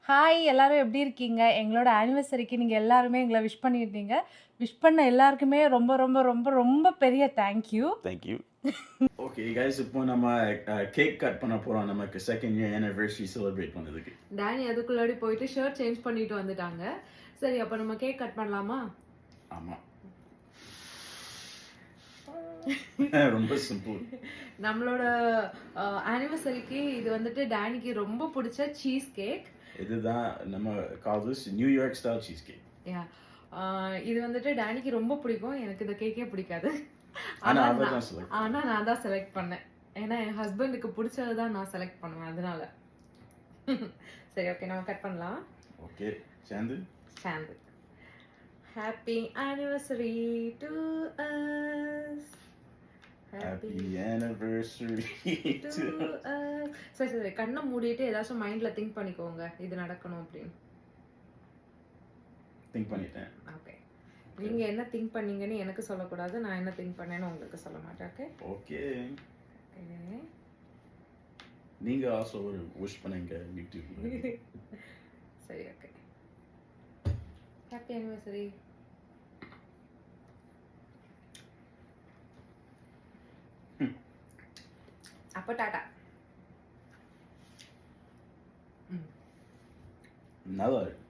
Hi எல்லாரும் எப்படி இருக்கீங்க? எங்களோட ஆனிவர்சரிக்கு நீங்க எல்லாருமே எங்கள விஷ் பண்ணியிருந்தீங்க. விஷ் பண்ண எல்லாருக்குமே ரொம்ப ரொம்ப ரொம்ப ரொம்ப பெரிய thank you. Thank you. Okay, guys, இப்போ நம்ம கேக் கட் பண்ண போறோம். நமக்கு செகண்ட் இயர் anniversary செலிப்ரேட் பண்ணதுக்கு. டேனி அதுக்குள்ளாடி போயிட்டு ஷர்ட் சேஞ்ச் பண்ணிட்டு வந்துட்டாங்க. சரி, அப்ப நம்ம கேக் கட் பண்ணலாமா? ஆமா. ரொம்ப சிம்பிள். நம்மளோட ஆனிவர்சரிக்கு இது வந்துட்டு டேனிக்கு ரொம்ப பிடிச்ச சீஸ் கேக். இதுதான் நம்ம calls New York style cheese cake. Yeah. இது வந்துட்டு டேனிக்கு ரொம்ப பிடிக்கும். எனக்கு இந்த கேக்கே பிடிக்காது. ஆனா நான் தான் செலக்ட் பண்ணேன். ஏன்னா என் ஹஸ்பண்டுக்கு பிடிச்சது தான் நான் செலக்ட் பண்ணுவேன் அதனால. சரி, ஓகே, நம்ம கட் பண்ணலாம். ஓகே, சேர்ந்து. Happy anniversary to us. Happy anniversary to us. சரி, கண்ணை மூடிட்டு ஏதாச்சும் மைண்ட்ல திங்க் பண்ணிக்கோங்க, இது நடக்கணும் அப்படின்னு. திங்க் பண்ணிட்டேன். ஓகே, நீங்க என்ன திங்க் பண்ணீங்கன்னு எனக்கு சொல்லக்கூடாது, நான் என்ன திங்க் பண்ணேன்னு உங்களுக்கு சொல்ல மாட்டேன். Okay okay. நீங்க ஆல்சோ ஒரு விஷ் பண்ணுங்க யூடியூப்ல. சரி, ஓகே. Happy anniversary. அப்போ டாடா. நல்லா இருக்கு.